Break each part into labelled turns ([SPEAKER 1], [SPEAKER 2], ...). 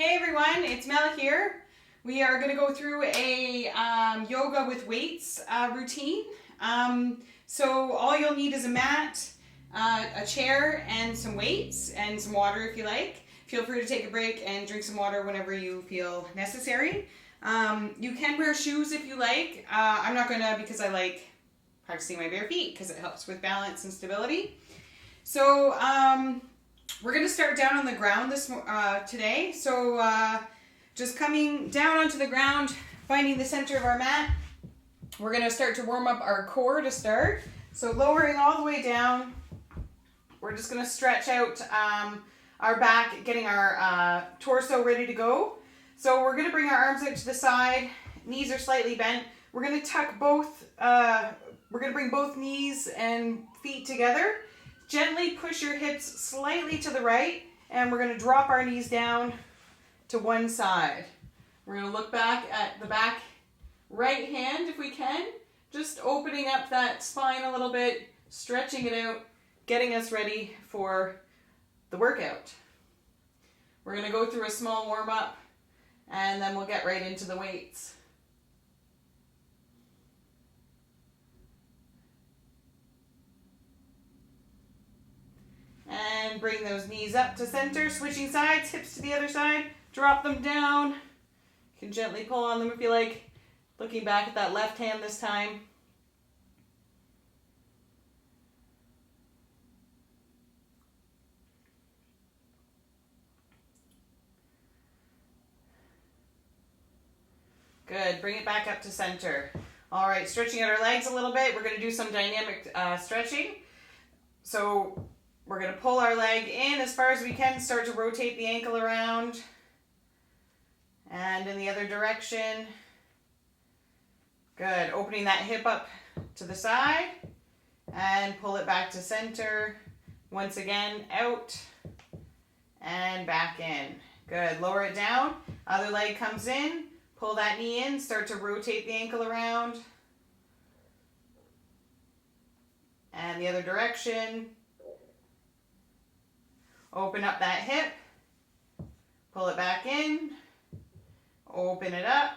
[SPEAKER 1] Hey everyone, it's Mel here. We are going to go through a yoga with weights routine. So all you'll need is a mat, a chair, and some weights, and some water if you like. Feel free to take a break and drink some water whenever you feel necessary. You can wear shoes if you like. I'm not going to because I like practicing my bare feet because it helps with balance and stability. So we're going to start down on the ground today. So just coming down onto the ground, finding the center of our mat. We're going to start to warm up our core to start. So lowering all the way down. We're just going to stretch out our back, getting our torso ready to go. So we're going to bring our arms out to the side. Knees are slightly bent. We're going to tuck both, we're going to bring both knees and feet together. Gently push your hips slightly to the right, and we're going to drop our knees down to one side. We're going to look back at the back right hand if we can, just opening up that spine a little bit, stretching it out, getting us ready for the workout. We're going to go through a small warm-up, and then we'll get right into the weights. And bring those knees up to center, switching sides, hips to the other side, drop them down. You can gently pull on them if you like. Looking back at that left hand this time. Good, bring it back up to center. All right, stretching out our legs a little bit. We're gonna do some dynamic stretching. So we're going to pull our leg in as far as we can, start to rotate the ankle around and in the other direction. Good. Opening that hip up to the side and pull it back to center. Once again, out and back in. Good. Lower it down. Other leg comes in. Pull that knee in. Start to rotate the ankle around. And the other direction. Open up that hip, pull it back in, open it up,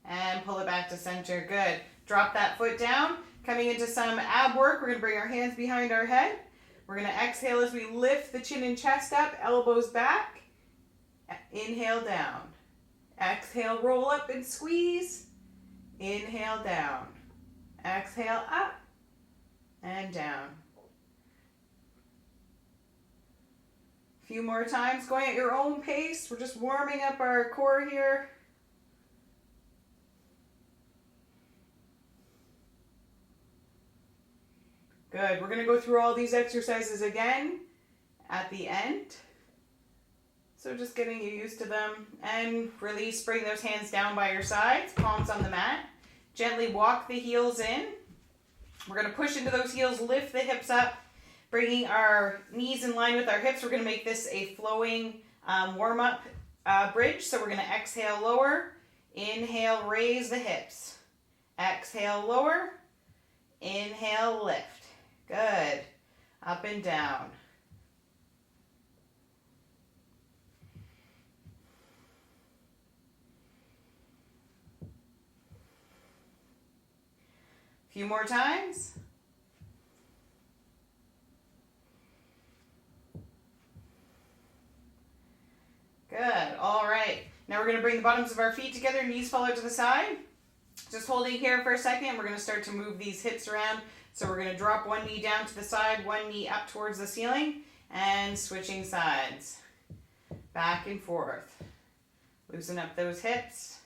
[SPEAKER 1] and pull it back to center. Good. Drop that foot down. Coming into some ab work, we're going to bring our hands behind our head. We're going to exhale as we lift the chin and chest up, elbows back. Inhale down. Exhale, roll up and squeeze. Inhale down. Exhale up and down. Few more times, going at your own pace. We're just warming up our core here. Good. We're going to go through all these exercises again at the end. So just getting you used to them. And release. Bring those hands down by your sides. Palms on the mat. Gently walk the heels in. We're going to push into those heels. Lift the hips up. Bringing our knees in line with our hips. We're going to make this a flowing warm-up bridge. So we're going to exhale, lower. Inhale, raise the hips. Exhale, lower. Inhale, lift. Good. Up and down. A few more times. Good. All right. Now we're going to bring the bottoms of our feet together, knees fall out to the side. Just holding here for a second. We're going to start to move these hips around. So we're going to drop one knee down to the side, one knee up towards the ceiling, and switching sides. Back and forth. Loosen up those hips.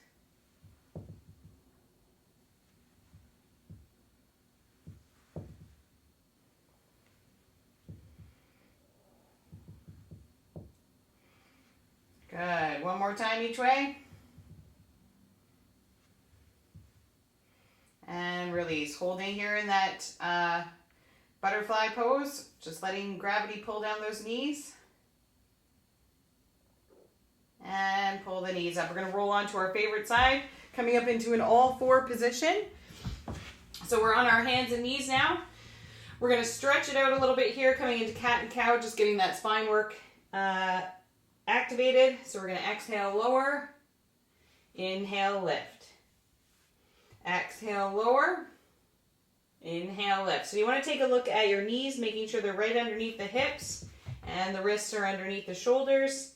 [SPEAKER 1] Good. One more time each way. And release. Holding here in that butterfly pose. Just letting gravity pull down those knees. And pull the knees up. We're going to roll onto our favorite side. Coming up into an all-four position. So we're on our hands and knees now. We're going to stretch it out a little bit here, coming into cat and cow, just getting that spine work activated. So we're going to exhale, lower. Inhale, lift. Exhale, lower. Inhale, lift. So you want to take a look at your knees, making sure they're right underneath the hips and the wrists are underneath the shoulders.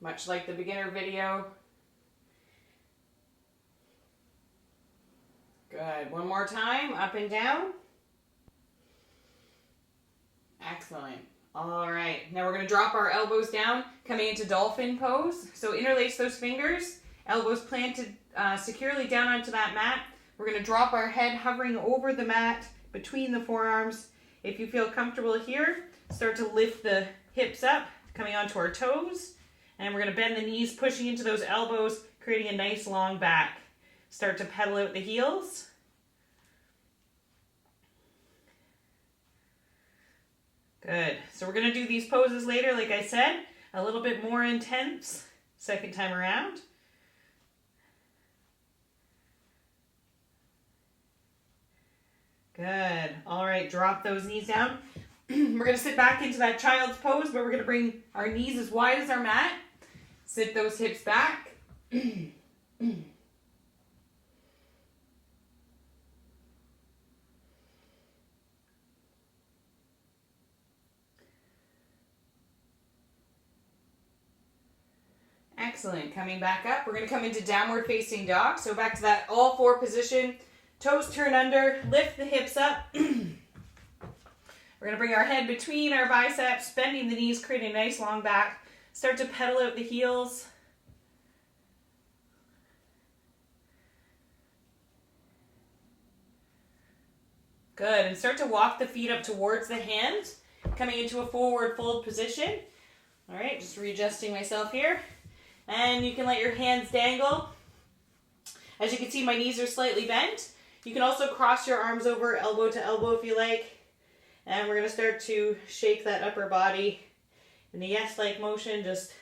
[SPEAKER 1] Much like the beginner video. Good. One more time, up and down. Excellent. All right. Now we're going to drop our elbows down, coming into dolphin pose. So interlace those fingers, elbows planted securely down onto that mat. We're going to drop our head hovering over the mat between the forearms. If you feel comfortable here, start to lift the hips up, coming onto our toes. And we're going to bend the knees, pushing into those elbows, creating a nice long back. Start to pedal out the heels. Good. So we're going to do these poses later, like I said, a little bit more intense second time around. Good. All right, drop those knees down. We're going to sit back into that child's pose, but we're going to bring our knees as wide as our mat. Sit those hips back. Excellent. Coming back up, we're going to come into downward facing dog. So back to that all four position. Toes turn under, lift the hips up. We're going to bring our head between our biceps, bending the knees, creating a nice long back. Start to pedal out the heels. Good. And start to walk the feet up towards the hands, coming into a forward fold position. All right, just readjusting myself here. And you can let your hands dangle. As you can see, my knees are slightly bent. You can also cross your arms over elbow to elbow if you like. And we're going to start to shake that upper body in a yes-like motion, just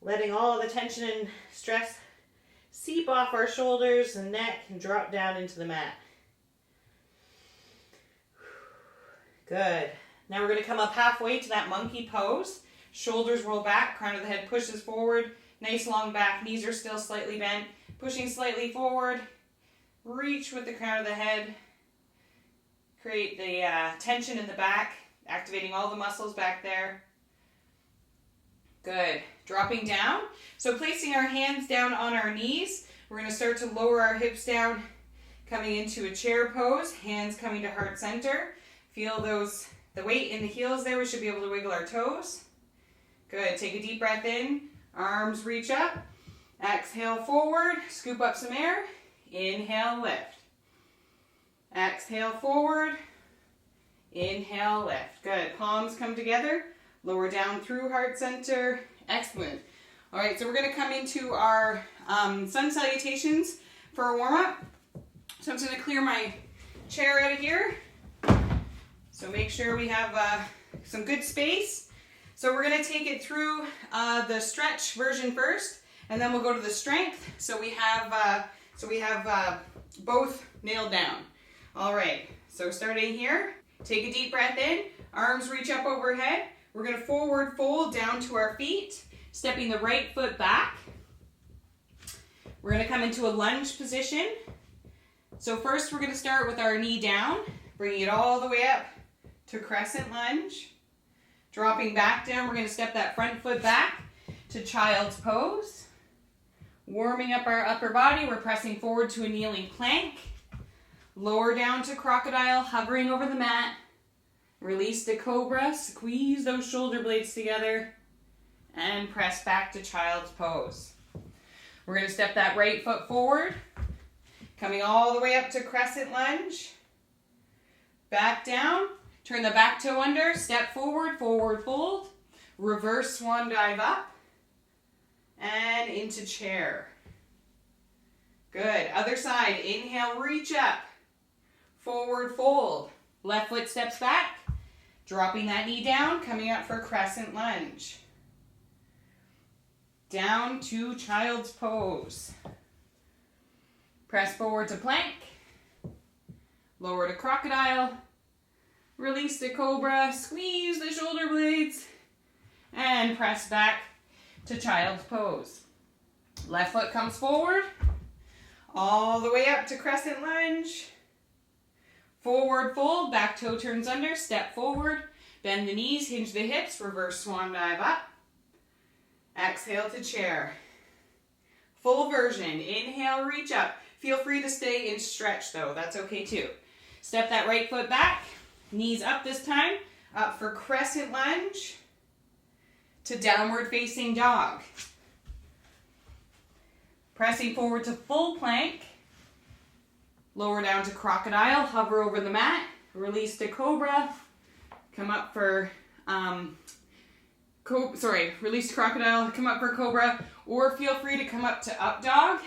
[SPEAKER 1] letting all of the tension and stress seep off our shoulders and neck and drop down into the mat. Good. Now we're going to come up halfway to that monkey pose. Shoulders roll back, crown of the head pushes forward, nice long back, knees are still slightly bent, pushing slightly forward, reach with the crown of the head, create the tension in the back, activating all the muscles back there. Good. Dropping down. So placing our hands down on our knees, we're going to start to lower our hips down, coming into a chair pose, hands coming to heart center. Feel the weight in the heels there. We should be able to wiggle our toes. Good. Take a deep breath in. Arms reach up. Exhale forward. Scoop up some air. Inhale, lift. Exhale forward. Inhale, lift. Good. Palms come together. Lower down through heart center. Excellent. All right, so we're going to come into our sun salutations for a warm-up. So I'm just going to clear my chair out of here. So make sure we have some good space. So we're going to take it through the stretch version first, and then we'll go to the strength. So we have both nailed down. All right. So starting here, take a deep breath in. Arms reach up overhead. We're going to forward fold down to our feet, stepping the right foot back. We're going to come into a lunge position. So first we're going to start with our knee down, bringing it all the way up to crescent lunge. Dropping back down, we're going to step that front foot back to child's pose. Warming up our upper body, we're pressing forward to a kneeling plank. Lower down to crocodile, hovering over the mat. Release to cobra, squeeze those shoulder blades together, and press back to child's pose. We're going to step that right foot forward, coming all the way up to crescent lunge. Back down, turn the back toe under, step forward, forward fold, reverse swan dive up, and into chair. Good. Other side, inhale, reach up, forward fold. Left foot steps back, dropping that knee down, coming up for crescent lunge. Down to child's pose. Press forward to plank. Lower to crocodile. Release to cobra. Squeeze the shoulder blades. And press back to child's pose. Left foot comes forward, all the way up to crescent lunge. Forward fold, back toe turns under, step forward, bend the knees, hinge the hips, reverse swan dive up. Exhale to chair. Full version. Inhale, reach up. Feel free to stay in stretch though, that's okay too. Step that right foot back, knees up this time, up for crescent lunge to downward facing dog. Pressing forward to full plank. Lower down to crocodile, hover over the mat, release to cobra, come up for, release to crocodile, come up for cobra, or feel free to come up to up dog,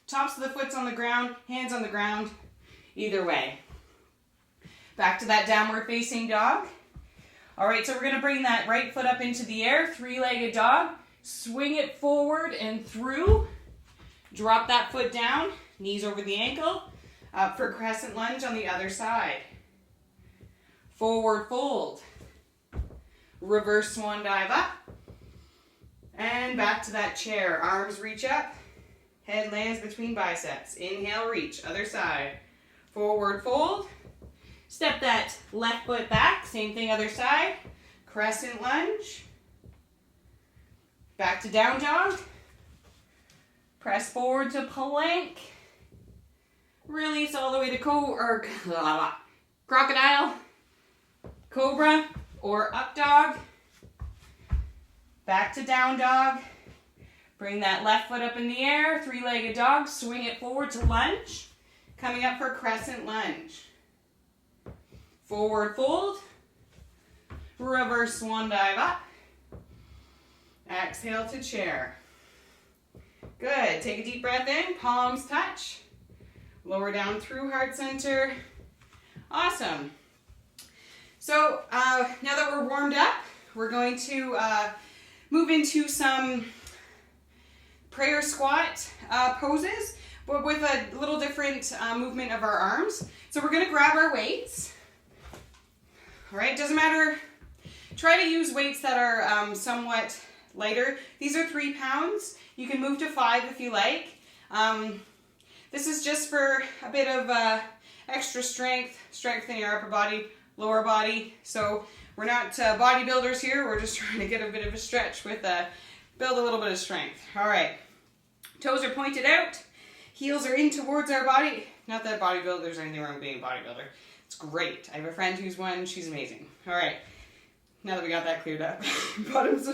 [SPEAKER 1] tops of the foot's on the ground, hands on the ground, either way. Back to that downward facing dog. All right, so we're gonna bring that right foot up into the air, three-legged dog, swing it forward and through, drop that foot down, knees over the ankle, up for crescent lunge on the other side. Forward fold. Reverse swan dive up. And back to that chair. Arms reach up. Head lands between biceps. Inhale, reach. Other side. Forward fold. Step that left foot back. Same thing, other side. Crescent lunge. Back to down dog. Press forward to plank. Release all the way to crocodile, cobra, or up dog. Back to down dog. Bring that left foot up in the air, three-legged dog, swing it forward to lunge. Coming up for crescent lunge. Forward fold. Reverse swan dive up. Exhale to chair. Good. Take a deep breath in, palms touch. Lower down through heart center. Awesome. So now that we're warmed up, we're going to move into some prayer squat poses, but with a little different movement of our arms. So we're going to grab our weights. All right, doesn't matter. Try to use weights that are somewhat lighter. These are 3 pounds. You can move to 5 if you like. This is just for a bit of extra strength, strengthening your upper body, lower body. So we're not bodybuilders here. We're just trying to get a bit of a stretch with build a little bit of strength. All right. Toes are pointed out. Heels are in towards our body. Not that bodybuilders anything wrong with being a bodybuilder. It's great. I have a friend who's one. She's amazing. All right. Now that we got that cleared up, bottoms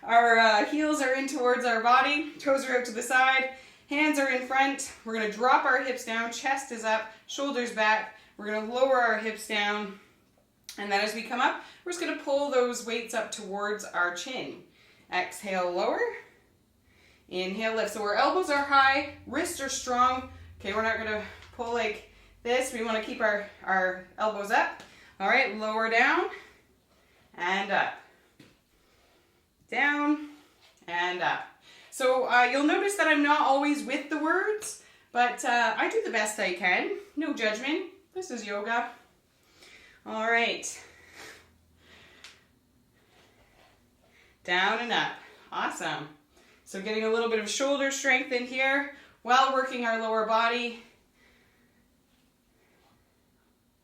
[SPEAKER 1] our heels are in towards our body, toes are out to the side, hands are in front. We're going to drop our hips down, chest is up, shoulders back. We're going to lower our hips down, and then as we come up, we're just going to pull those weights up towards our chin. Exhale, lower. Inhale, lift. So our elbows are high, wrists are strong. Okay, we're not going to pull like this. We want to keep our elbows up. All right, lower down and up. Down and up. So you'll notice that I'm not always with the words, but I do the best I can. No judgment. This is yoga. All right. Down and up. Awesome. So getting a little bit of shoulder strength in here while working our lower body.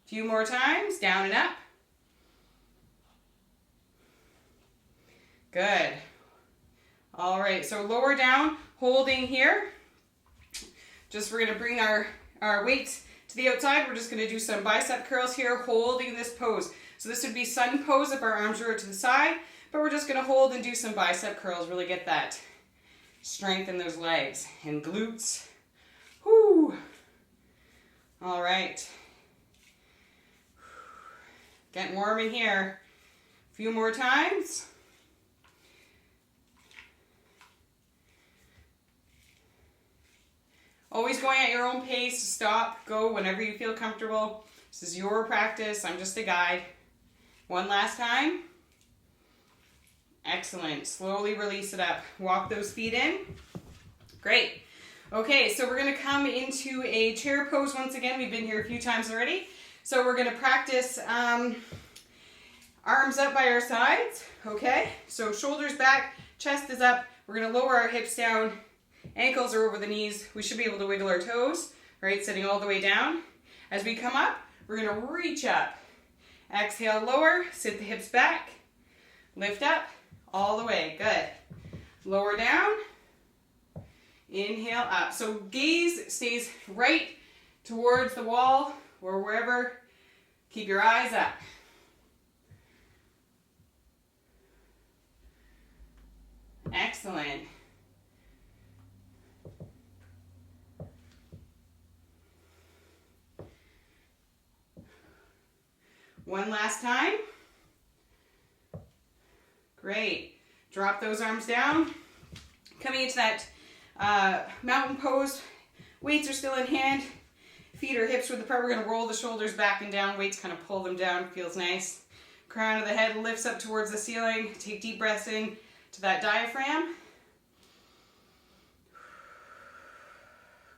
[SPEAKER 1] A few more times. Down and up. Good. All right, so lower down, holding here. Just we're gonna bring our weights to the outside. We're just gonna do some bicep curls here, holding this pose. So this would be sun pose if our arms were to the side, but we're just gonna hold and do some bicep curls, really get that strength in those legs and glutes. Whoo. All right. Getting warm in here. A few more times. Always going at your own pace. Stop, go whenever you feel comfortable. This is your practice. I'm just a guide. One last time. Excellent. Slowly release it up. Walk those feet in. Great. Okay, so we're going to come into a chair pose once again. We've been here a few times already. So we're going to practice Arms up by our sides, okay? So shoulders back, chest is up. We're gonna lower our hips down, ankles are over the knees. We should be able to wiggle our toes, right? Sitting all the way down. As we come up, we're gonna reach up. Exhale, lower, sit the hips back, lift up, all the way, good. Lower down, inhale up. So gaze stays right towards the wall or wherever. Keep your eyes up. Excellent. One last time. Great. Drop those arms down. Coming into that mountain pose. Weights are still in hand. Feet or hips width apart. We're going to roll the shoulders back and down. Weights kind of pull them down. Feels nice. Crown of the head lifts up towards the ceiling. Take deep breaths in to that diaphragm.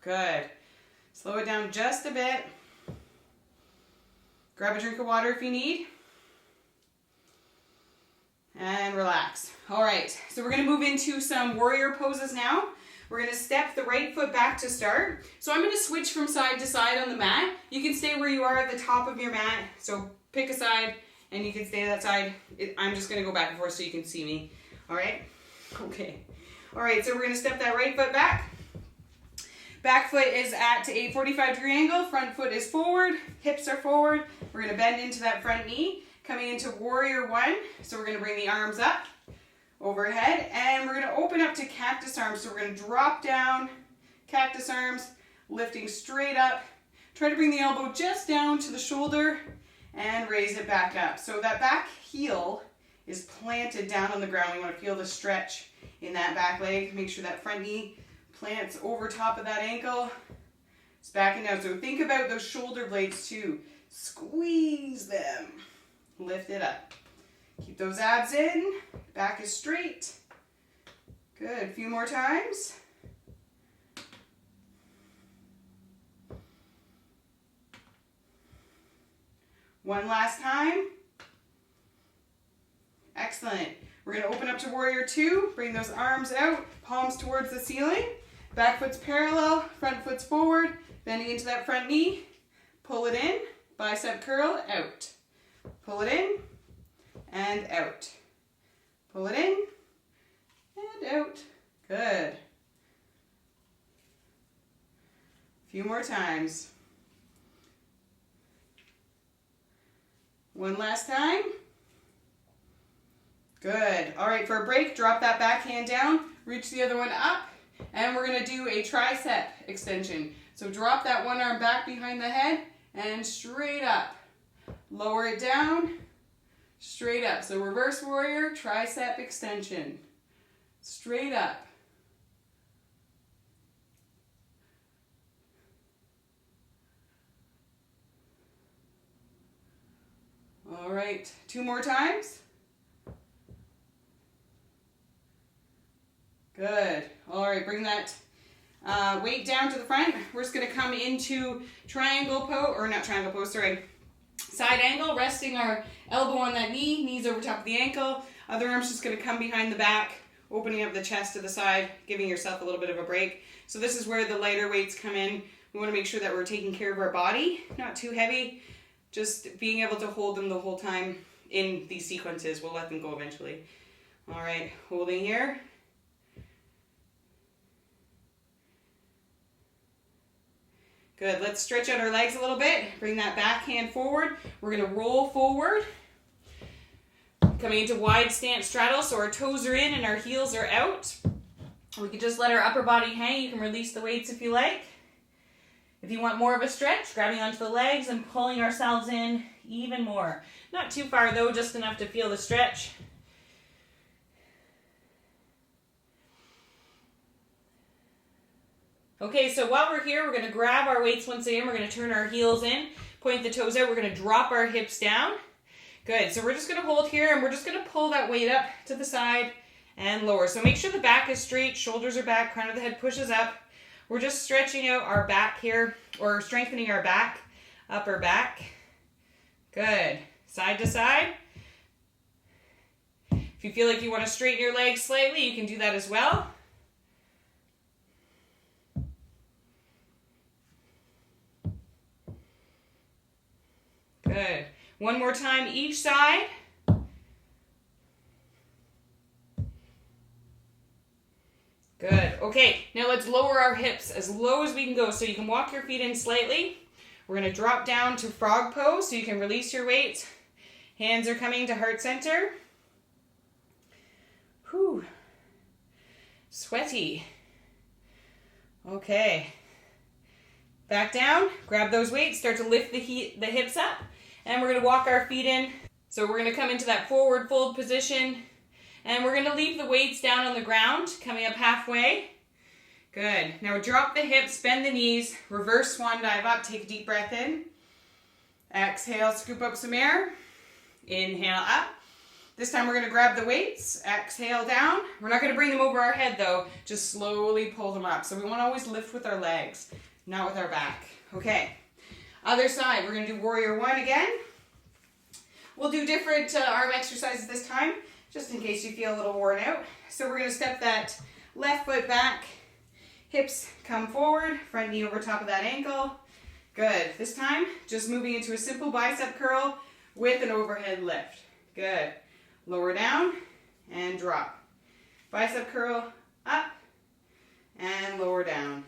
[SPEAKER 1] Good. Slow it down just a bit. Grab a drink of water if you need. And relax. All right, so we're gonna move into some warrior poses now. We're gonna step the right foot back to start. So I'm gonna switch from side to side on the mat. You can stay where you are at the top of your mat. So pick a side and you can stay that side. I'm just gonna go back and forth so you can see me. All right? Okay. All right, so we're gonna step that right foot back. Back foot is at a 45-degree angle. Front foot is forward. Hips are forward. We're gonna bend into that front knee. Coming into warrior one. So we're gonna bring the arms up overhead and we're gonna open up to cactus arms. So we're gonna drop down, cactus arms, lifting straight up. Try to bring the elbow just down to the shoulder and raise it back up. So that back heel is planted down on the ground. We want to feel the stretch in that back leg. Make sure that front knee plants over top of that ankle. It's backing down. So think about those shoulder blades too. Squeeze them. Lift it up. Keep those abs in. Back is straight. Good. A few more times. One last time. Excellent. We're going to open up to warrior two. Bring those arms out. Palms towards the ceiling. Back foot's parallel. Front foot's forward. Bending into that front knee. Pull it in. Bicep curl. Out. Pull it in. And out. Pull it in. And out. Good. A few more times. One last time. Good. All right, for a break, drop that back hand down, reach the other one up, and we're gonna do a tricep extension. So drop that one arm back behind the head and straight up. Lower it down, straight up. So reverse warrior, tricep extension. Straight up. All right, two more times. Good. All right, bring that weight down to the front. We're just going to come into triangle pose, or not triangle pose, sorry. Side angle, resting our elbow on that knee, knees over top of the ankle. Other arm's just going to come behind the back, opening up the chest to the side, giving yourself a little bit of a break. So this is where the lighter weights come in. We want to make sure that we're taking care of our body, not too heavy. Just being able to hold them the whole time in these sequences. We'll let them go eventually. All right, holding here. Good, let's stretch out our legs a little bit. Bring that back hand forward. We're gonna roll forward. Coming into wide stance straddle, so our toes are in and our heels are out. We can just let our upper body hang. You can release the weights if you like. If you want more of a stretch, grabbing onto the legs and pulling ourselves in even more. Not too far though, just enough to feel the stretch. Okay, so while we're here, we're going to grab our weights once again. We're going to turn our heels in, point the toes out. We're going to drop our hips down. Good, so we're just going to hold here and we're just going to pull that weight up to the side and lower. So make sure the back is straight, shoulders are back, crown of the head pushes up. We're just stretching out our back here, or strengthening our back, upper back. Good. Side to side. If you feel like you want to straighten your legs slightly, you can do that as well. Good. One more time each side. Good. Okay, now let's lower our hips as low as we can go. So you can walk your feet in slightly. We're going to drop down to frog pose so you can release your weight. Hands are coming to heart center. Whew. Sweaty. Okay. Back down, grab those weights, start to lift the hips up, and we're going to walk our feet in. So we're going to come into that forward fold position, and we're going to leave the weights down on the ground, coming up halfway. Good. Now drop the hips, bend the knees, reverse swan dive up, take a deep breath in. Exhale, scoop up some air. Inhale up. This time we're going to grab the weights, exhale down. We're not going to bring them over our head though, just slowly pull them up. So we want to always lift with our legs, not with our back. Okay, other side, we're going to do warrior one again. We'll do different arm exercises this time, just in case you feel a little worn out. So we're going to step that left foot back, hips come forward, front knee over top of that ankle. Good. This time, just moving into a simple bicep curl with an overhead lift. Good. Lower down and drop. Bicep curl up and lower down.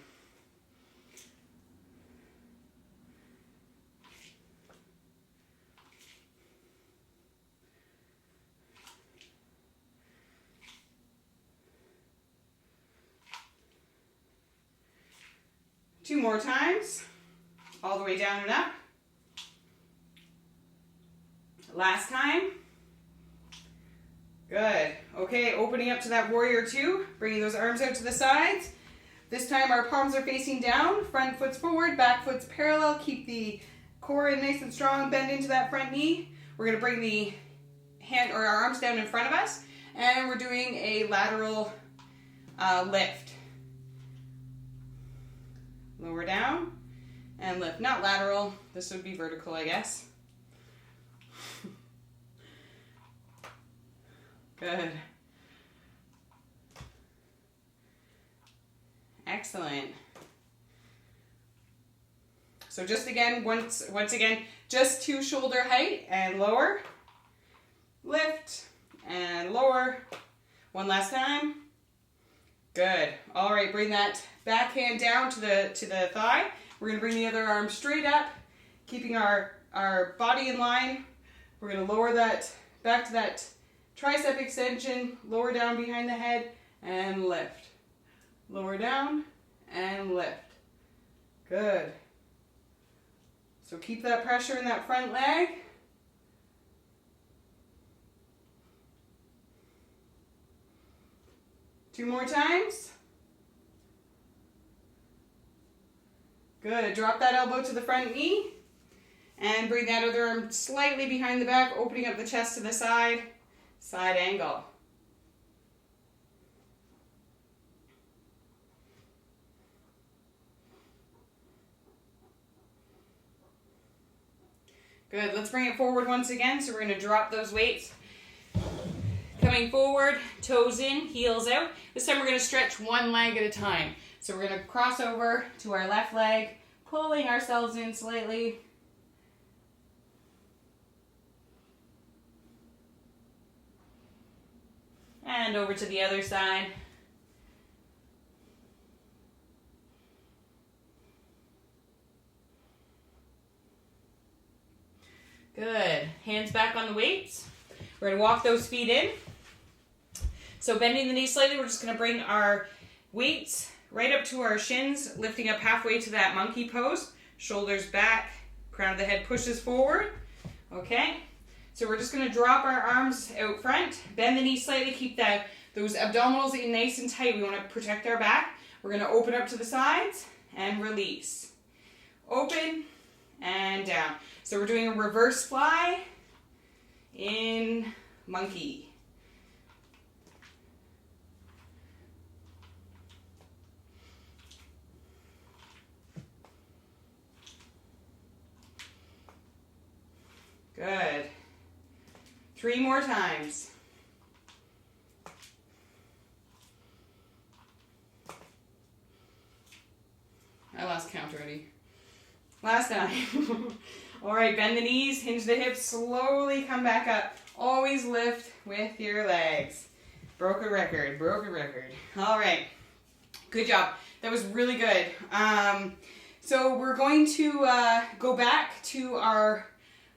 [SPEAKER 1] Two more times, all the way down and up. Last time. Good. Okay, opening up to that warrior two, bringing those arms out to the sides. This time our palms are facing down, front foot's forward, back foot's parallel. Keep the core in nice and strong, bend into that front knee. We're going to bring the hand or our arms down in front of us, and we're doing a lateral lift. Lower down and lift. Not lateral, this would be vertical, I guess. Good. Excellent. So just again, once again, just to shoulder height and lower. Lift and lower. One last time. Good. All right, bring that back hand down to the thigh. We're going to bring the other arm straight up, keeping our body in line. We're going to lower that back to that tricep extension, lower down behind the head, and lift. Lower down and lift. Good. So keep that pressure in that front leg. Two more times. Good. Drop that elbow to the front knee and bring that other arm slightly behind the back, opening up the chest to the side. Side angle. Good. Let's bring it forward once again. So we're going to drop those weights. Coming forward, toes in, heels out. This time we're going to stretch one leg at a time. So we're going to cross over to our left leg, pulling ourselves in slightly. And over to the other side. Good. Hands back on the weights. We're going to walk those feet in. So bending the knees slightly, we're just going to bring our weights right up to our shins, lifting up halfway to that monkey pose. Shoulders back, crown of the head pushes forward. Okay. So we're just going to drop our arms out front, bend the knees slightly, keep those abdominals in nice and tight. We want to protect our back. We're going to open up to the sides and release. Open and down. So we're doing a reverse fly in monkey. Good. 3 more times. last time. All right, bend the knees, hinge the hips, slowly come back up. Always lift with your legs. Broke a record, broke a record. All right, good job. That was really good. So we're going to go back to our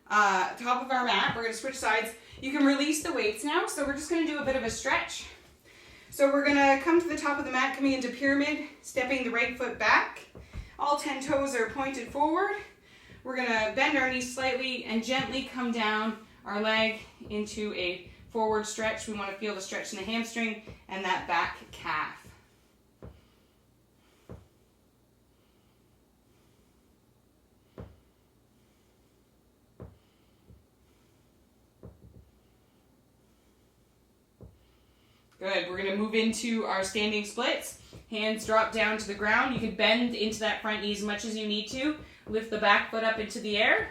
[SPEAKER 1] top of our mat. We're going to switch sides. You can release the weights now. So we're just going to do a bit of a stretch. So we're going to come to the top of the mat, coming into pyramid, stepping the right foot back. All 10 toes are pointed forward. We're going to bend our knees slightly and gently come down our leg into a forward stretch. We want to feel the stretch in the hamstring and that back calf. Good. We're going to move into our standing splits. Hands drop down to the ground. You can bend into that front knee as much as you need to. Lift the back foot up into the air.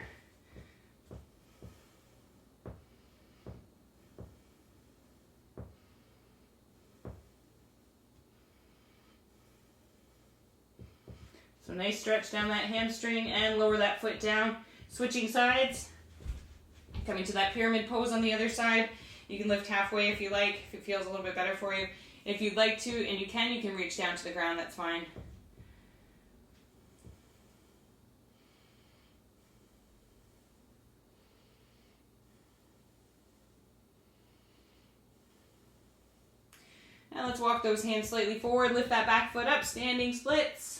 [SPEAKER 1] So nice stretch down that hamstring and lower that foot down. Switching sides. Coming to that pyramid pose on the other side. You can lift halfway if you like, if it feels a little bit better for you. If you'd like to, and you can reach down to the ground, that's fine. Now let's walk those hands slightly forward, lift that back foot up, standing splits.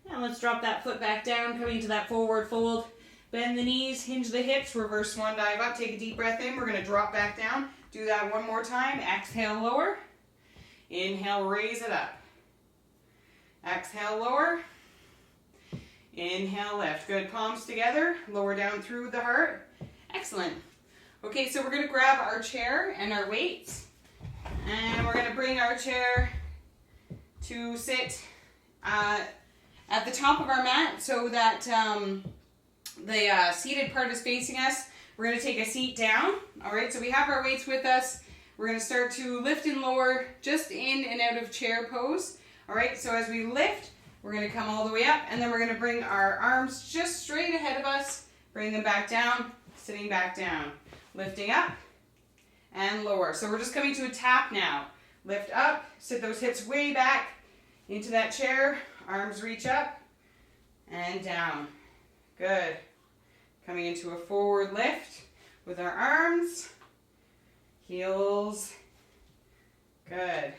[SPEAKER 1] Now let's drop that foot back down, coming to that forward fold. Bend the knees, hinge the hips, reverse swan dive up. Take a deep breath in. We're going to drop back down. Do that one more time. Exhale, lower. Inhale, raise it up. Exhale, lower. Inhale, lift. Good. Palms together. Lower down through the heart. Excellent. Okay, so we're going to grab our chair and our weights. And we're going to bring our chair to sit at the top of our mat so that the seated part is facing us. We're going to take a seat down. All right, so we have our weights with us. We're going to start to lift and lower just in and out of chair pose. All right, so as we lift, we're going to come all the way up, and then we're going to bring our arms just straight ahead of us, bring them back down, sitting back down, lifting up and lower. So we're just coming to a tap now. Lift up, sit those hips way back into that chair. Arms reach up and down. Good. Coming into a forward lift with our arms. Heels. Good.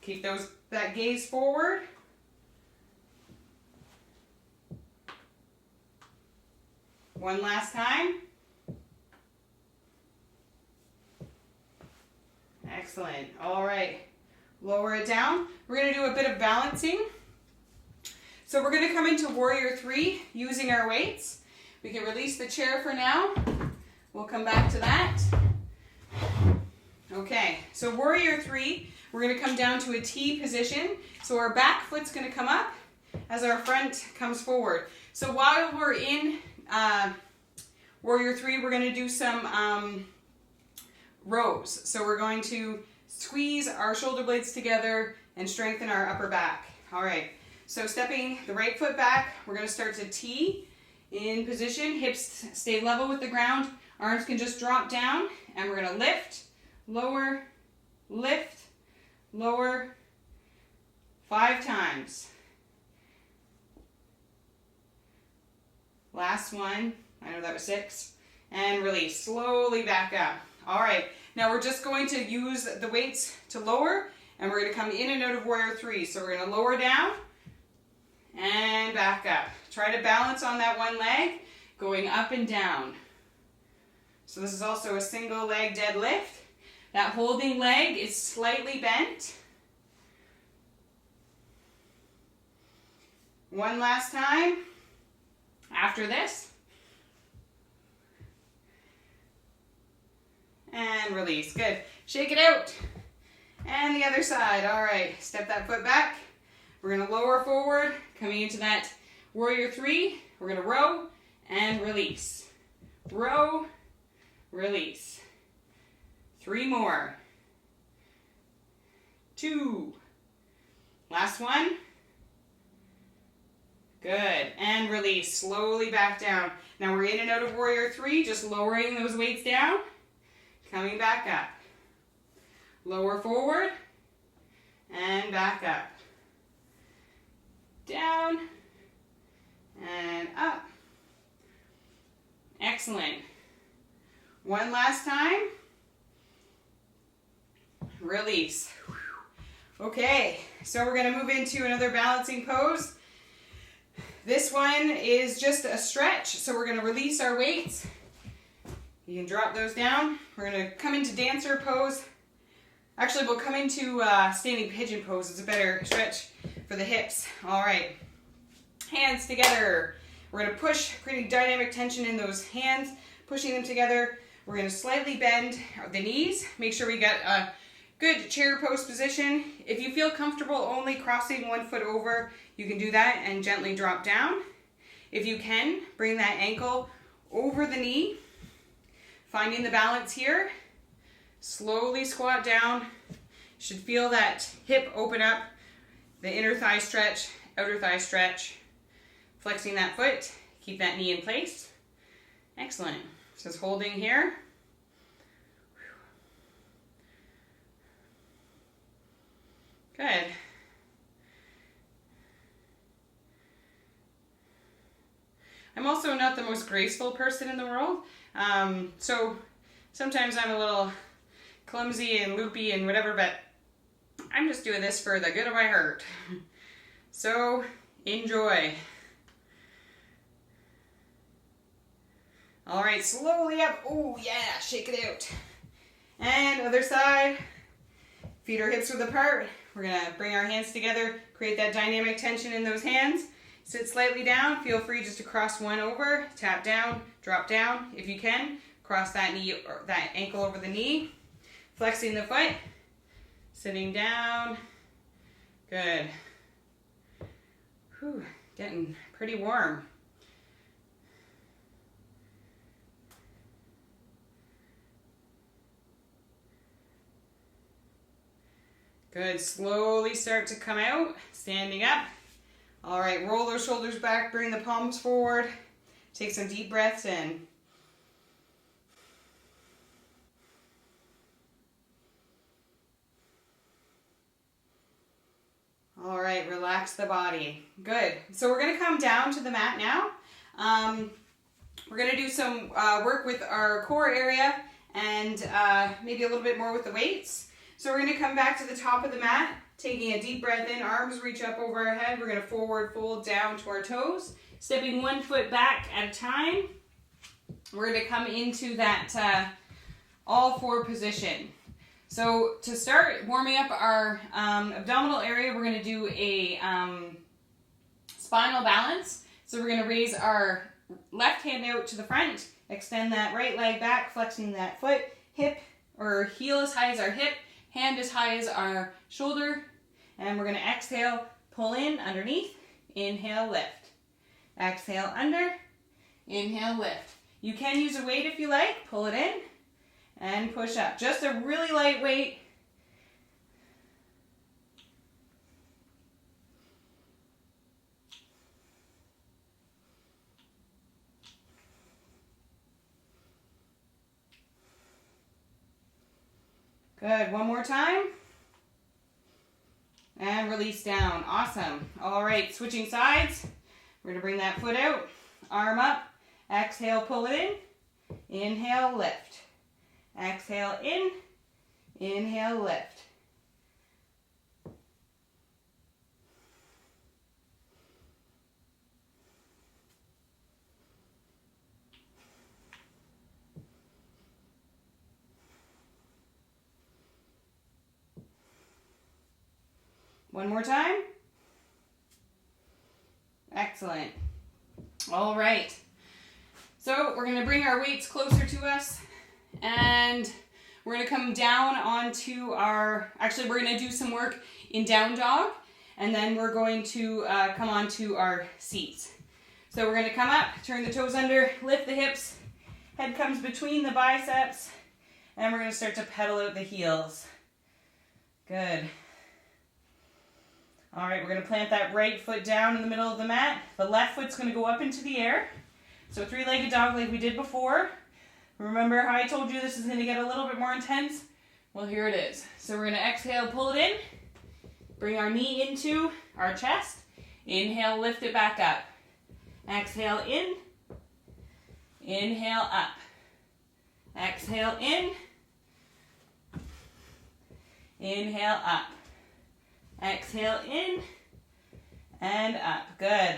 [SPEAKER 1] Keep that gaze forward. One last time. Excellent. All right. Lower it down. We're going to do a bit of balancing. So we're going to come into Warrior 3 using our weights. We can release the chair for now. We'll come back to that. Okay, so Warrior 3, we're going to come down to a T position. So our back foot's going to come up as our front comes forward. So while we're in Warrior 3, we're going to do some rows. So we're going to squeeze our shoulder blades together and strengthen our upper back. All right, so stepping the right foot back, we're going to start to T in position. Hips stay level with the ground. Arms can just drop down, and we're going to lift, lower, lift, lower, 5 times. Last one. I know that was 6. And release. Slowly back up. All right. Now we're just going to use the weights to lower, and we're going to come in and out of Warrior 3. So we're going to lower down and back up. Try to balance on that one leg, going up and down. So this is also a single leg deadlift. That holding leg is slightly bent. One last time after this. And release. Good. Shake it out. And the other side. All right. Step that foot back. We're going to lower forward. Coming into that Warrior 3. We're going to row and release. row, release. 3 more. 2. Last one. Good. And release. Slowly back down. Now we're in and out of warrior 3, just lowering those weights down. Coming back up. Lower forward. And back up. Down. And up. Excellent. One last time. Release. Okay, so we're going to move into another balancing pose. This one is just a stretch, so we're going to release our weights. You can drop those down. We're going to come into dancer pose. Actually, we'll come into standing pigeon pose. It's a better stretch for the hips. All right, hands together. We're going to push, creating dynamic tension in those hands, pushing them together. We're going to slightly bend the knees. Make sure we got a good chair pose position. If you feel comfortable only crossing one foot over, you can do that and gently drop down. If you can, bring that ankle over the knee, finding the balance here. Slowly squat down. You should feel that hip open up, the inner thigh stretch, outer thigh stretch. Flexing that foot, keep that knee in place. Excellent. Just holding here. Good. I'm also not the most graceful person in the world, so sometimes I'm a little clumsy and loopy and whatever, but I'm just doing this for the good of my heart. So enjoy. All right, slowly up. Oh yeah, shake it out. And other side. Feet or hips width apart. We're gonna bring our hands together, create that dynamic tension in those hands. Sit slightly down. Feel free just to cross one over, tap down, drop down if you can. Cross that knee or that ankle over the knee. Flexing the foot. Sitting down. Good. Whew, getting pretty warm. Good, slowly start to come out, standing up. All right, roll those shoulders back, bring the palms forward. Take some deep breaths in. All right, relax the body. Good, so we're gonna come down to the mat now. We're gonna do some work with our core area and maybe a little bit more with the weights. So we're going to come back to the top of the mat, taking a deep breath in, arms reach up over our head. We're going to forward fold down to our toes, stepping one foot back at a time. We're going to come into that all four position. So to start warming up our abdominal area, we're going to do a spinal balance. So we're going to raise our left hand out to the front, extend that right leg back, flexing that foot, hip or heel as high as our hip, hand as high as our shoulder, and we're going to exhale, pull in underneath, inhale, lift. Exhale, under, inhale, lift. You can use a weight if you like, pull it in, and push up. Just a really light weight. Good, one more time. And release down, awesome. All right, switching sides. We're gonna bring that foot out, arm up, exhale, pull it in, inhale, lift. Exhale, in, inhale, lift. One more time. Excellent. All right. So we're going to bring our weights closer to us and we're going to come down onto our, actually we're going to do some work in down dog and then we're going to come onto our seats. So we're going to come up, turn the toes under, lift the hips, Head comes between the biceps, and we're going to start to pedal out the heels. Good. All right, we're going to plant that right foot down in the middle of the mat. The left foot's going to go up into the air. So three-legged dog like we did before. Remember how I told you this is going to get a little bit more intense? Well, here it is. So we're going to exhale, pull it in. Bring our knee into our chest. Inhale, lift it back up. Exhale in. Inhale up. Exhale in. Inhale up. Exhale in and up. Good.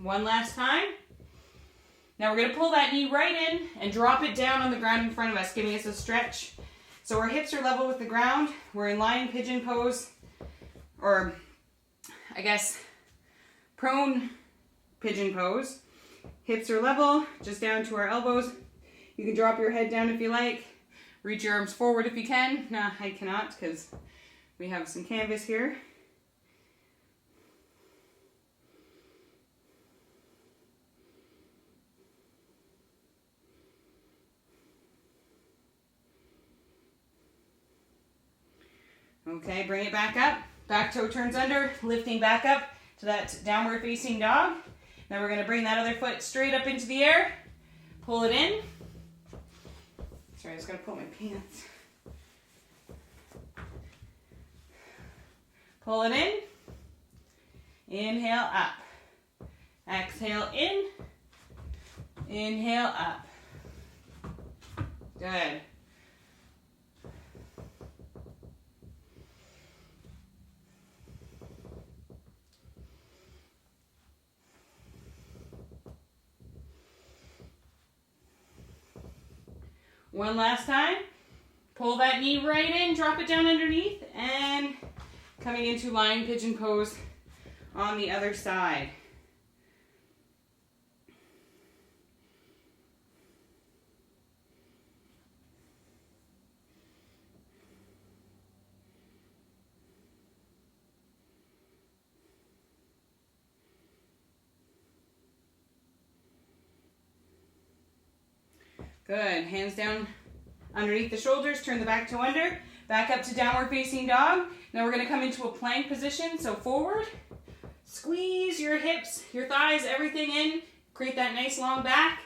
[SPEAKER 1] One last time. Now we're going to pull that knee right in and drop it down on the ground in front of us, giving us a stretch. So our hips are level with the ground. We're in lying pigeon pose, or I guess prone pigeon pose. Hips are level, just down to our elbows. You can drop your head down if you like. Reach your arms forward if you can. Nah, I cannot because we have some canvas here. Okay, bring it back up. Back toe turns under, lifting back up to that downward facing dog. Now we're going to bring that other foot straight up into the air. Pull it in. Sorry, I just got to pull my pants. Pull it in. Inhale up. Exhale in. Inhale up. Good. One last time. Pull that knee right in, drop it down underneath, and coming into lying pigeon pose on the other side. Good. Hands down underneath the shoulders. Turn the back toe under. Back up to downward facing dog. Now we're going to come into a plank position. So forward. Squeeze your hips, your thighs, everything in. Create that nice long back.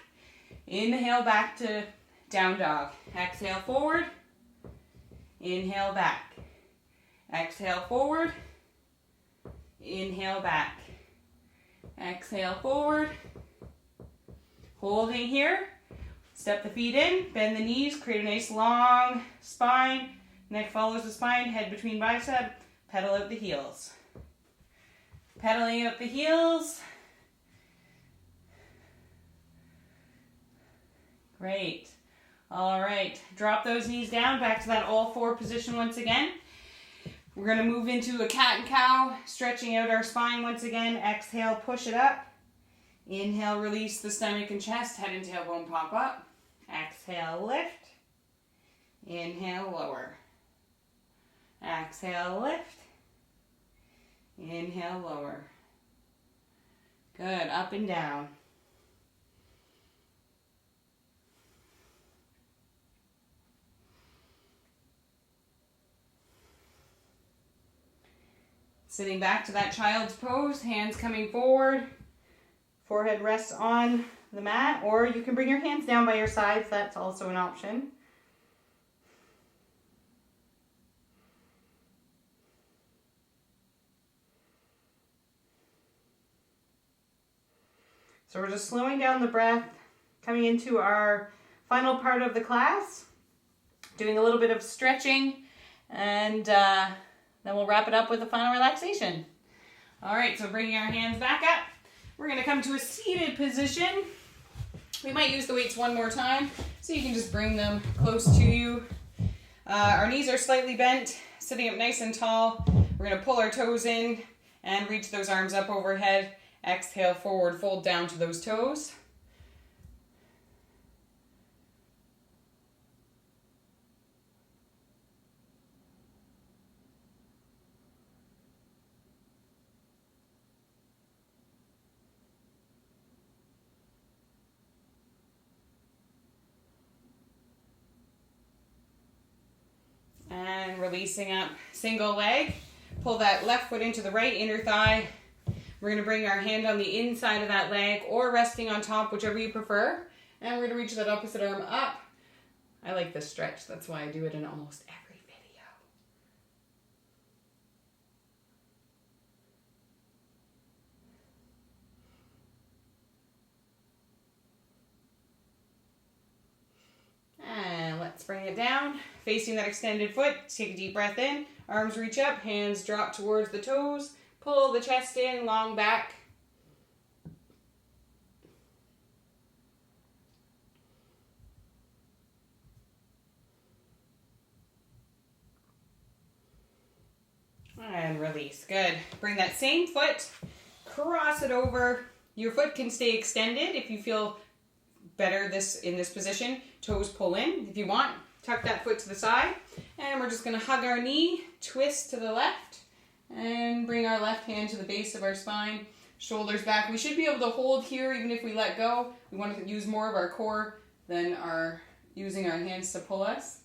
[SPEAKER 1] Inhale back to down dog. Exhale forward. Inhale back. Exhale forward. Inhale back. Exhale forward. Holding here. Step the feet in, bend the knees, create a nice long spine. Neck follows the spine, head between bicep. Pedal out the heels. Pedaling out the heels. Great. All right, drop those knees down, back to that all four position once again. We're going to move into a cat and cow, stretching out our spine once again. Exhale, push it up. Inhale, release the stomach and chest, head and tailbone pop up. Exhale, lift. Inhale, lower. Exhale, lift. Inhale, lower. Good, up and down. Sitting back to that child's pose, hands coming forward. Forehead rests on the mat, or you can bring your hands down by your sides. That's also an option. So we're just slowing down the breath, coming into our final part of the class, doing a little bit of stretching, and then we'll wrap it up with a final relaxation. All right, so bringing our hands back up. We're going to come to a seated position. We might use the weights one more time, so you can just bring them close to you. Our knees are slightly bent, sitting up nice and tall. We're going to pull our toes in and reach those arms up overhead. Exhale, forward, fold down to those toes. releasing up, single leg. Pull that left foot into the right inner thigh. We're going to bring our hand on the inside of that leg or resting on top, whichever you prefer. And we're going to reach that opposite arm up. I like this stretch. That's why I do it in almost every video. And let's bring it down. Facing that extended foot, take a deep breath in. Arms reach up, hands drop towards the toes. Pull the chest in, long back. And release. Good. Bring that same foot, cross it over. Your foot can stay extended if you feel better in this position. Toes pull in. If you want, tuck that foot to the side. And we're just going to hug our knee, twist to the left, and bring our left hand to the base of our spine. Shoulders back. We should be able to hold here even if we let go. We want to use more of our core than using our hands to pull us.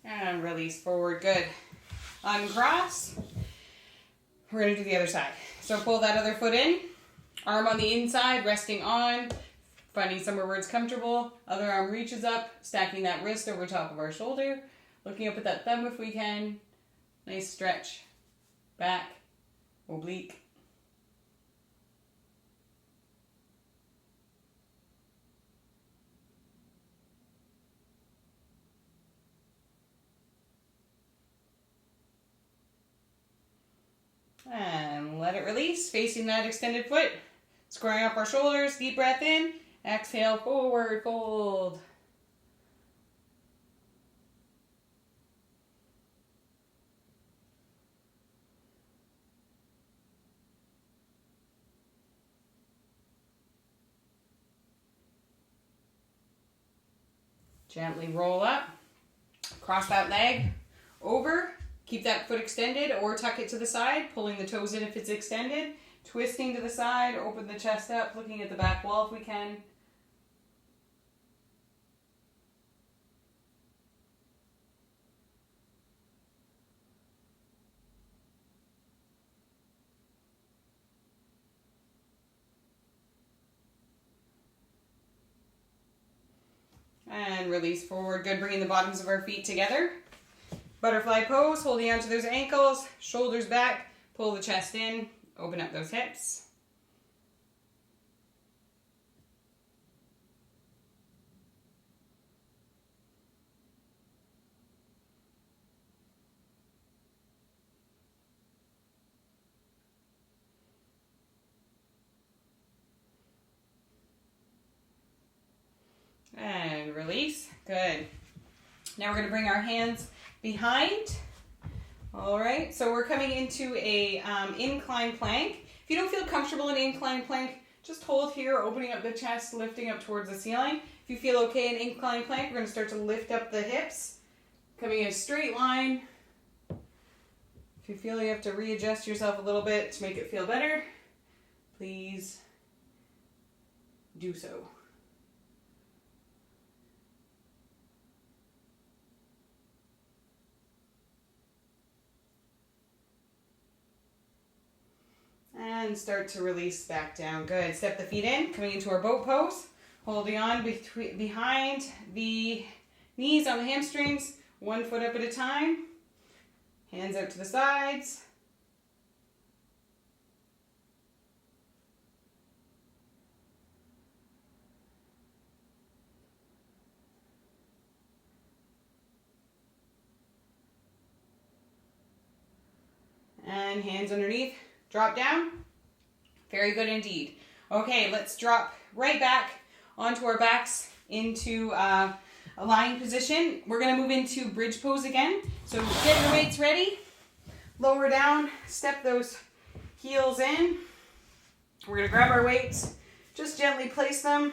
[SPEAKER 1] And release forward. Good. Uncross. We're going to do the other side. So pull that other foot in. Arm on the inside, resting on. Finding somewhere where it's comfortable. Other arm reaches up. Stacking that wrist over top of our shoulder. Looking up at that thumb if we can. Nice stretch. Back. Oblique. And let it release, facing that extended foot. Squaring up our shoulders, deep breath in. Exhale, forward fold. Gently roll up. Cross that leg over. Keep that foot extended or tuck it to the side, pulling the toes in if it's extended. Twisting to the side, open the chest up, looking at the back wall if we can. And release forward. Good, bringing the bottoms of our feet together. Butterfly pose, holding onto those ankles, shoulders back, pull the chest in, open up those hips. And release. Good. Now we're going to bring our hands behind. All right, so we're coming into a incline plank. If you don't feel comfortable in incline plank, just hold here, opening up the chest, lifting up towards the ceiling. If you feel okay in incline plank, we're going to start to lift up the hips, coming in a straight line. If you feel you have to readjust yourself a little bit to make it feel better, please do so. And start to release back down. Good. Step the feet in, coming into our boat pose. Holding on behind the knees on the hamstrings. One foot up at a time. Hands out to the sides. And hands underneath. Drop down. Very good indeed. Okay, let's drop right back onto our backs into a lying position. We're going to move into bridge pose again. So get your weights ready. Lower down. Step those heels in. We're going to grab our weights. Just gently place them.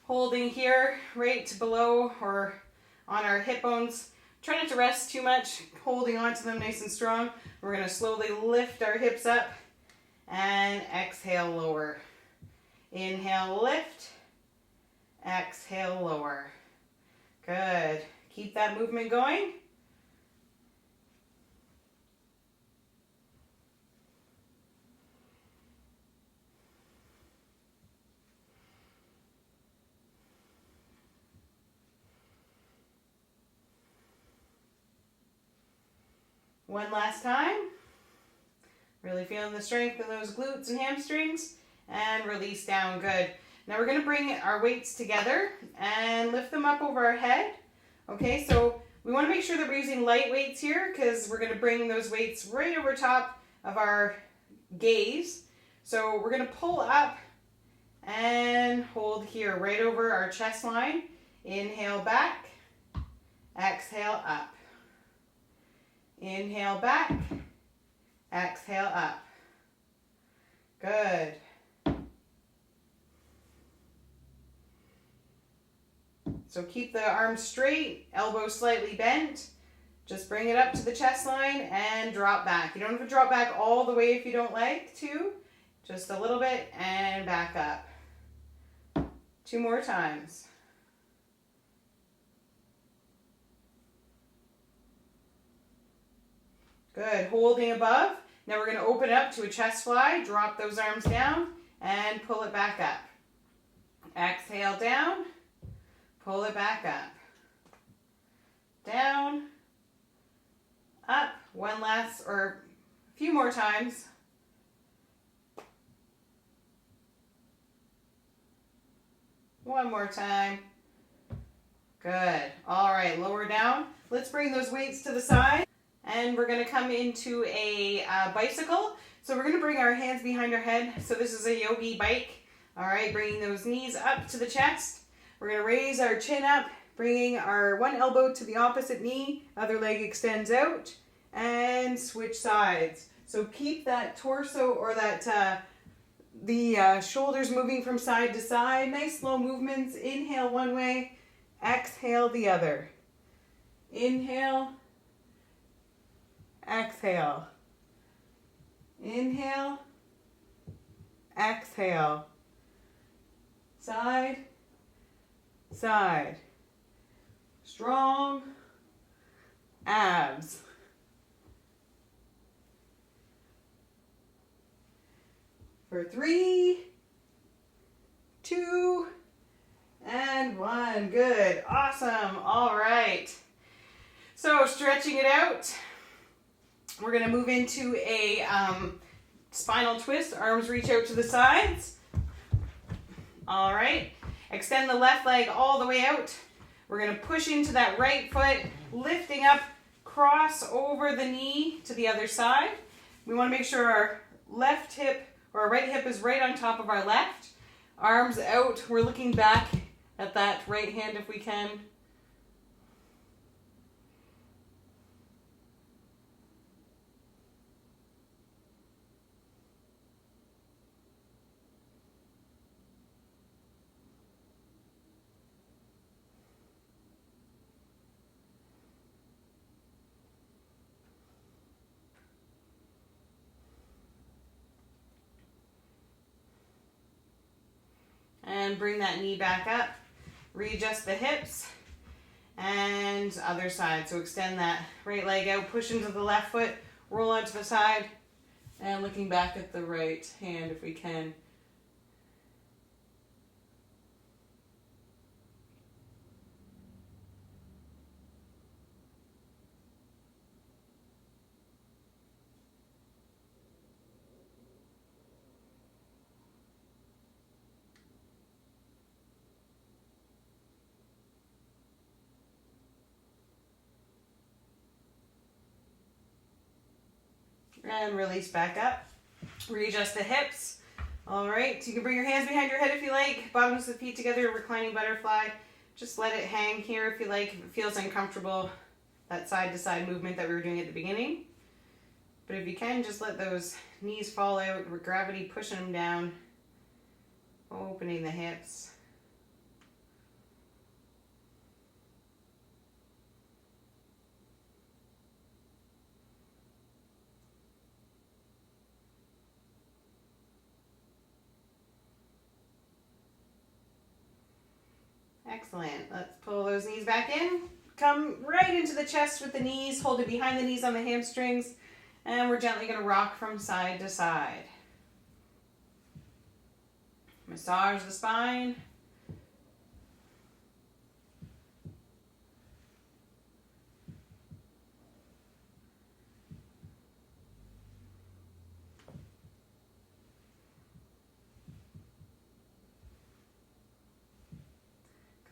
[SPEAKER 1] Holding here right below or on our hip bones. Try not to rest too much, holding on to them nice and strong. We're going to slowly lift our hips up and exhale, lower. Inhale, lift. Exhale, lower. Good. Keep that movement going. One last time. Really feeling the strength in those glutes and hamstrings. And release down. Good. Now we're going to bring our weights together and lift them up over our head. Okay, so we want to make sure that we're using light weights here because we're going to bring those weights right over top of our gaze. So we're going to pull up and hold here right over our chest line. Inhale back. Exhale up. Inhale back. Exhale up. Good. So keep the arms straight, elbows slightly bent. Just bring it up to the chest line and drop back. You don't have to drop back all the way if you don't like to. Just a little bit and back up. 2 more times. Good. Holding above. Now we're going to open it up to a chest fly. Drop those arms down and pull it back up. Exhale down. Pull it back up. Down. Up. One last, or a few more times. One more time. Good. All right, lower down. Let's bring those weights to the side. And we're going to come into a bicycle. So we're going to bring our hands behind our head. So this is a yogi bike. All right, bringing those knees up to the chest. We're going to raise our chin up, bringing our one elbow to the opposite knee. Other leg extends out. And switch sides. So keep that torso or that the shoulders moving from side to side. Nice slow movements. Inhale one way. Exhale the other. Inhale. Exhale. Inhale. Exhale. Side. Side. Strong. Abs. For 3, 2, and 1. Good. Awesome. All right. So stretching it out. We're going to move into a spinal twist. Arms reach out to the sides. All right. Extend the left leg all the way out. We're going to push into that right foot, lifting up, cross over the knee to the other side. We want to make sure our left hip or our right hip is right on top of our left. Arms out. We're looking back at that right hand if we can. And bring that knee back up. Readjust the hips. And other side. So extend that right leg out. Push into the left foot. Roll onto the side. And looking back at the right hand if we can. And release back up. Readjust the hips. All right, so you can bring your hands behind your head if you like. Bottoms of the feet together, reclining butterfly. Just let it hang here if you like. If it feels uncomfortable, that side to side movement that we were doing at the beginning. But if you can, just let those knees fall out with gravity pushing them down. Opening the hips. Excellent. Let's pull those knees back in. Come right into the chest with the knees. Hold it behind the knees on the hamstrings. And we're gently going to rock from side to side. Massage the spine.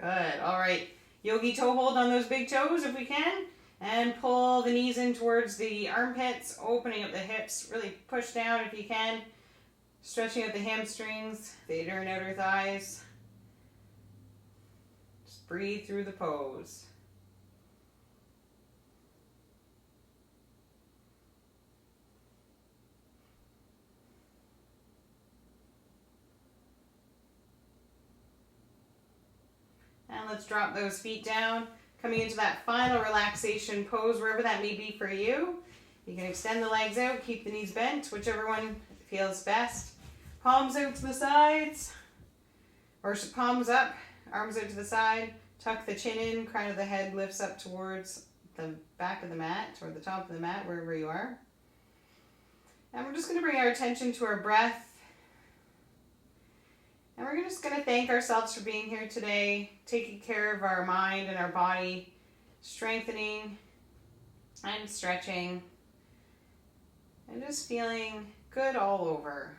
[SPEAKER 1] Good. All right. Yogi toe hold on those big toes if we can. And pull the knees in towards the armpits, opening up the hips. Really push down if you can. Stretching out the hamstrings, the inner and outer thighs. Just breathe through the pose. And let's drop those feet down. Coming into that final relaxation pose, wherever that may be for you. You can extend the legs out, keep the knees bent, whichever one feels best. Palms out to the sides, or palms up, arms out to the side. Tuck the chin in, crown of the head lifts up towards the back of the mat, or the top of the mat, wherever you are. And we're just going to bring our attention to our breath. And we're just going to thank ourselves for being here today, taking care of our mind and our body, strengthening and stretching, and just feeling good all over.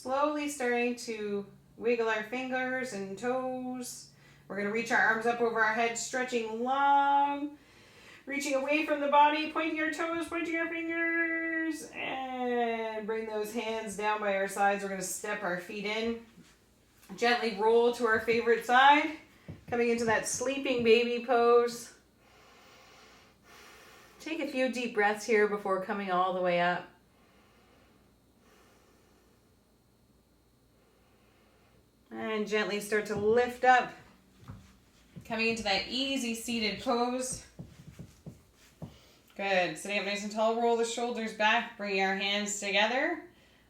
[SPEAKER 1] Slowly starting to wiggle our fingers and toes. We're going to reach our arms up over our head, stretching long, reaching away from the body, pointing our toes, pointing our fingers, and bring those hands down by our sides. We're going to step our feet in, gently roll to our favorite side, coming into that sleeping baby pose. Take a few deep breaths here before coming all the way up. And gently start to lift up, coming into that easy seated pose. Good. Sitting up nice and tall, roll the shoulders back, bringing our hands together.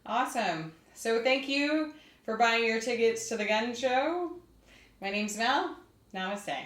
[SPEAKER 1] Awesome. So thank you for buying your tickets to the gun show. My name's Mel. Namaste.